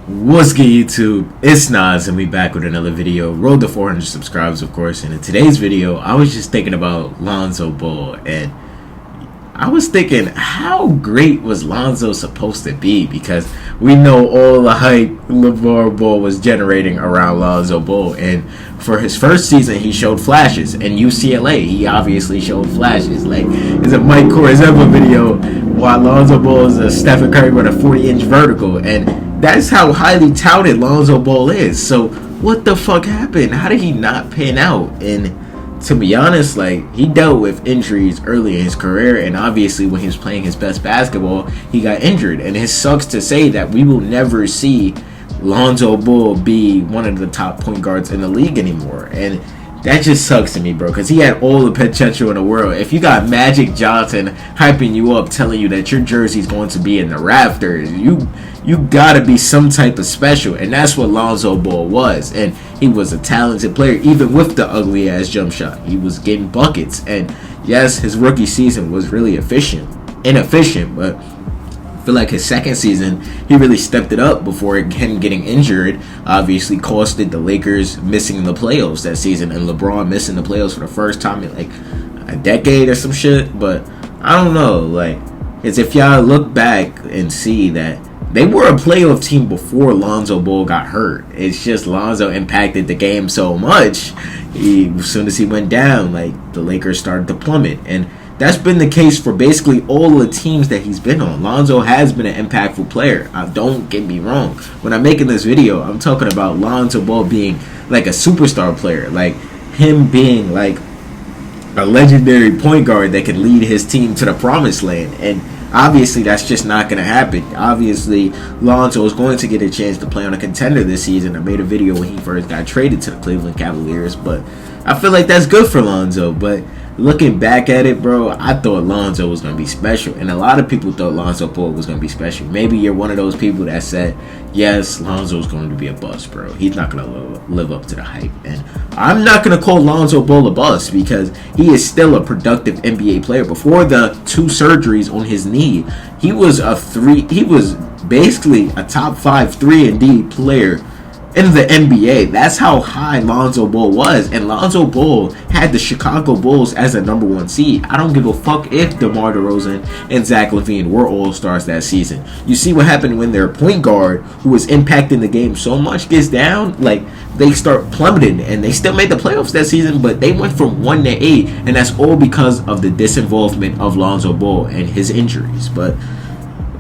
What's good, YouTube? It's Nas, and we back with another video. Road to 400 subscribers, of course. And in today's video, I was just thinking about Lonzo Ball, and I was thinking, how great was Lonzo supposed to be? Because we know all the hype LeVar Ball was generating around Lonzo Ball, and for his first season, he showed flashes. In UCLA, he obviously showed flashes. Like, there's a Mike Korzeva video while Lonzo Ball is a Stephen Curry with a 40-inch vertical, and that's how highly touted Lonzo Ball is. So what the fuck happened? How did he not pan out? And to be honest, like, he dealt with injuries early in his career, and obviously when he was playing his best basketball, he got injured. And it sucks to say that we will never see Lonzo Ball be one of the top point guards in the league anymore. And that just sucks to me, bro, because he had all the potential in the world. If you got Magic Johnson hyping you up, telling you that your jersey's going to be in the rafters, you gotta be some type of special, and that's what Lonzo Ball was. And he was a talented player, even with the ugly ass jump shot. He was getting buckets, and yes, his rookie season was really inefficient, but I feel like his second season, he really stepped it up before him getting injured. Obviously costed the Lakers missing the playoffs that season, and LeBron missing the playoffs for the first time in like a decade or some shit. But I don't know, like, it's if y'all look back and see that they were a playoff team before Lonzo Ball got hurt. It's just Lonzo impacted the game so much. As soon as he went down, like, the Lakers started to plummet. And that's been the case for basically all the teams that he's been on. Lonzo has been an impactful player. Don't get me wrong. When I'm making this video, I'm talking about Lonzo Ball being like a superstar player. Like, him being like a legendary point guard that can lead his team to the promised land. And obviously, that's just not going to happen. Obviously, Lonzo is going to get a chance to play on a contender this season. I made a video when he first got traded to the Cleveland Cavaliers, but I feel like that's good for Lonzo. But looking back at it, bro, I thought Lonzo was going to be special, and a lot of people thought Lonzo Ball was going to be special. Maybe you're one of those people that said, yes, Lonzo's going to be a bust, bro. He's not going to live up to the hype. And I'm not going to call Lonzo Ball a bust, because he is still a productive NBA player. Before the 2 surgeries on his knee, he was basically a top 5 3-and-D player in the NBA. That's how high Lonzo Ball was. And Lonzo Ball had the Chicago Bulls as a number 1 seed. I don't give a fuck if DeMar DeRozan and Zach LaVine were all-stars that season. You see what happened when their point guard, who was impacting the game so much, gets down? Like, they start plummeting, and they still made the playoffs that season, but they went from 1 to 8, and that's all because of the disinvolvement of Lonzo Ball and his injuries. But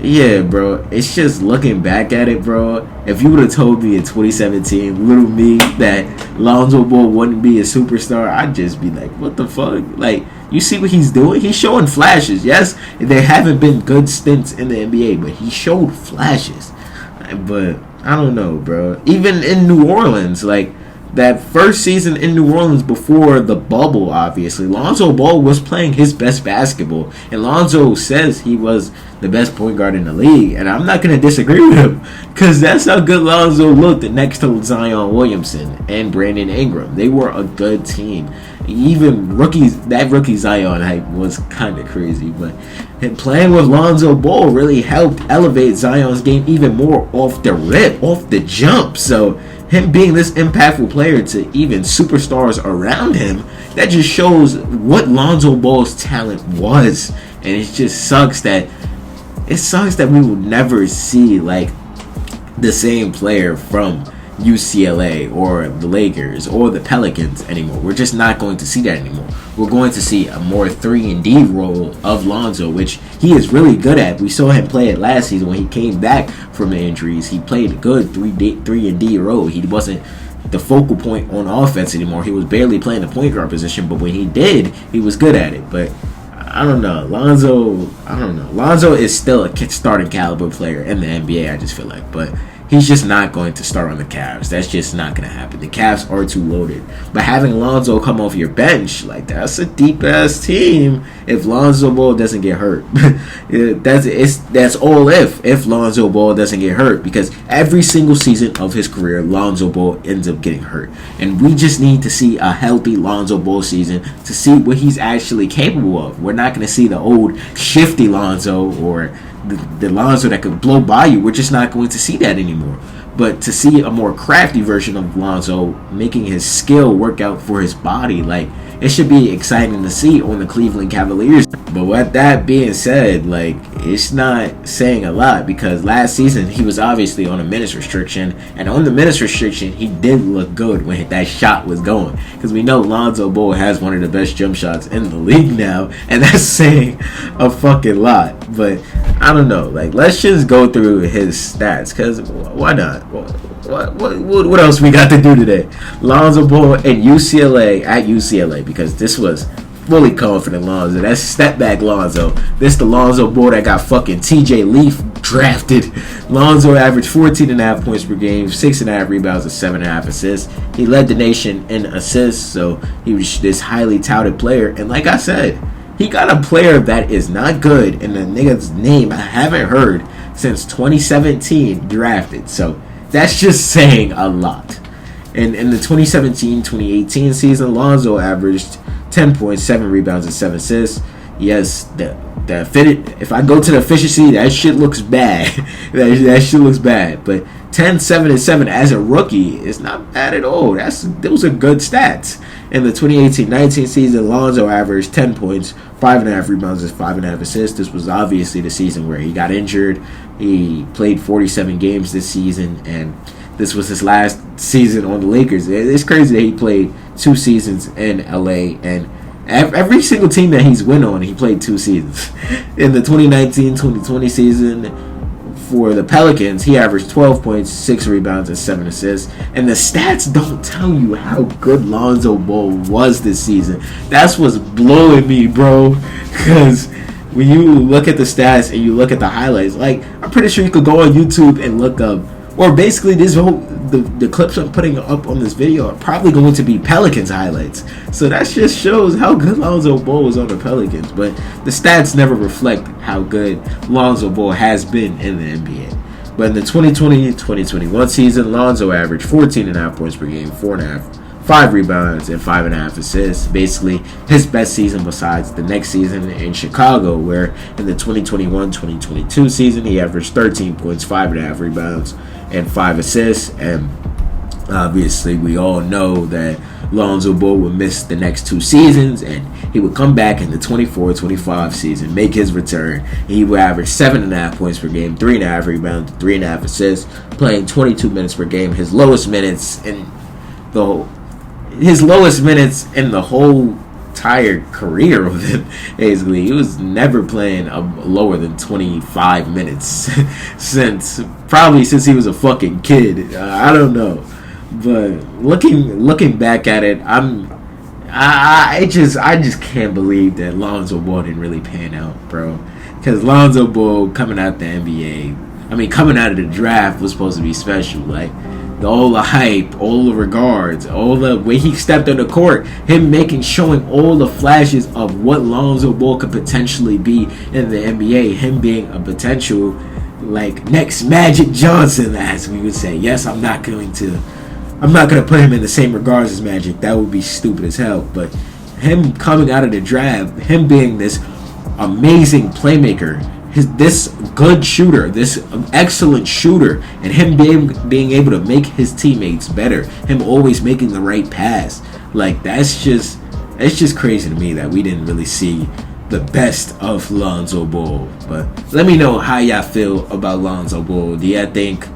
yeah, bro, it's just looking back at it, bro. If you would have told me in 2017, little me, that Lonzo Ball wouldn't be a superstar, I'd just be like, what the fuck? Like, you see what he's doing? He's showing flashes. Yes, there haven't been good stints in the NBA, but he showed flashes. But I don't know, bro. Even in New Orleans, like, that first season in New Orleans before the bubble, obviously, Lonzo Ball was playing his best basketball. And Lonzo says he was the best point guard in the league. And I'm not going to disagree with him, because that's how good Lonzo looked next to Zion Williamson and Brandon Ingram. They were a good team. Even that rookie Zion hype was kind of crazy. But playing with Lonzo Ball really helped elevate Zion's game even more off the rip, off the jump. So him being this impactful player to even superstars around him, that just shows what Lonzo Ball's talent was. And it just sucks that we will never see like the same player from UCLA or the Lakers or the Pelicans anymore. We're just not going to see that anymore. We're going to see a more 3-and-D role of Lonzo, which he is really good at. We saw him play it last season when he came back from the injuries. He played a good 3-and-D role. He wasn't the focal point on offense anymore. He was barely playing the point guard position, but when he did, he was good at it. But I don't know. Lonzo is still a starting caliber player in the NBA, I just feel like. But he's just not going to start on the Cavs. That's just not going to happen. The Cavs are too loaded. But having Lonzo come off your bench, like, that's a deep-ass team if Lonzo Ball doesn't get hurt. That's all if Lonzo Ball doesn't get hurt. Because every single season of his career, Lonzo Ball ends up getting hurt. And we just need to see a healthy Lonzo Ball season to see what he's actually capable of. We're not going to see the old shifty Lonzo or the Lonzo that could blow by you. We're just not going to see that anymore. But to see a more crafty version of Lonzo making his skill work out for his body, like, it should be exciting to see on the Cleveland Cavaliers. But with that being said, like, it's not saying a lot because last season he was obviously on a minutes restriction, and on the minutes restriction he did look good when that shot was going, because we know Lonzo Ball has one of the best jump shots in the league now, and that's saying a fucking lot. But I don't know, like, let's just go through his stats, because why not? What else we got to do today? Lonzo Ball at UCLA, because this was fully confident Lonzo. That's step back Lonzo. This the Lonzo Ball that got fucking TJ Leaf drafted. Lonzo averaged 14.5 points per game, 6.5 rebounds, and 7.5 assists. He led the nation in assists, so he was this highly touted player. And like I said, he got a player that is not good, and the nigga's name I haven't heard since 2017 drafted. So that's just saying a lot. And in the 2017-2018 season, Lonzo averaged 10 points, 7 rebounds, and 7 assists. Yes, if I go to the efficiency, that shit looks bad. that shit looks bad. But 10, 7, and 7 as a rookie is not bad at all. Those are good stats. In the 2018-19 season, Lonzo averaged 10 points, 5.5 rebounds, and 5.5 assists. This was obviously the season where he got injured. He played 47 games this season, and this was his last season on the Lakers. It's crazy that he played 2 seasons in LA, and every single team that he's went on, he played 2 seasons. In the 2019-2020 season for the Pelicans, he averaged 12 points, 6 rebounds, and 7 assists. And the stats don't tell you how good Lonzo Ball was this season. That's what's blowing me, bro. Because when you look at the stats and you look at the highlights, like, I'm pretty sure you could go on YouTube and look up, or basically this whole the clips I'm putting up on this video are probably going to be Pelicans highlights. So that just shows how good Lonzo Ball was on the Pelicans. But the stats never reflect how good Lonzo Ball has been in the NBA. But in the 2020-2021 season, Lonzo averaged 14.5 points per game, 5 rebounds, and 5.5 assists. Basically, his best season besides the next season in Chicago, where in the 2021-2022 season, he averaged 13 points, 5.5 rebounds, and 5 assists. And obviously, we all know that Lonzo Ball would miss the next 2 seasons, and he would come back in the 24-25 season, make his return. He would average 7.5 points per game, 3.5 rebounds, 3.5 assists, playing 22 minutes per game. His lowest minutes in the whole entire career of him, basically. He was never playing lower than 25 minutes since he was a fucking kid. I don't know, but looking back at it, I just can't believe that Lonzo Ball didn't really pan out, bro. Because Lonzo Ball coming out the NBA, coming out of the draft was supposed to be special, like. All the hype, all the regards, all the way he stepped on the court, showing all the flashes of what Lonzo Ball could potentially be in the NBA, him being a potential, like, next Magic Johnson, as we would say. Yes, I'm not gonna put him in the same regards as Magic. That would be stupid as hell. But him coming out of the draft, him being this amazing playmaker, this good shooter, this excellent shooter, and him being able to make his teammates better, him always making the right pass, like, it's just crazy to me that we didn't really see the best of Lonzo Ball. But let me know how y'all feel about Lonzo Ball. Do y'all think,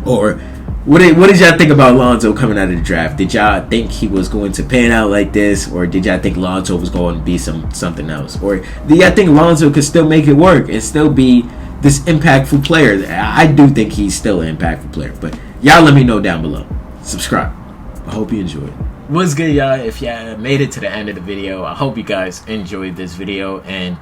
or what did y'all think about Lonzo coming out of the draft? Did y'all think he was going to pan out like this, or did y'all think Lonzo was going to be something else? Or do y'all think Lonzo could still make it work and still be this impactful player? I do think he's still an impactful player, but y'all let me know down below. Subscribe. I hope you enjoyed. What's good, y'all? If y'all made it to the end of the video, I hope you guys enjoyed this video. And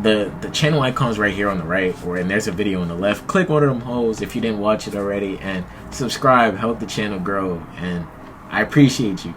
the channel icon's right here on the right, and there's a video on the left. Click one of them holes if you didn't watch it already, and subscribe. Help the channel grow, and I appreciate you.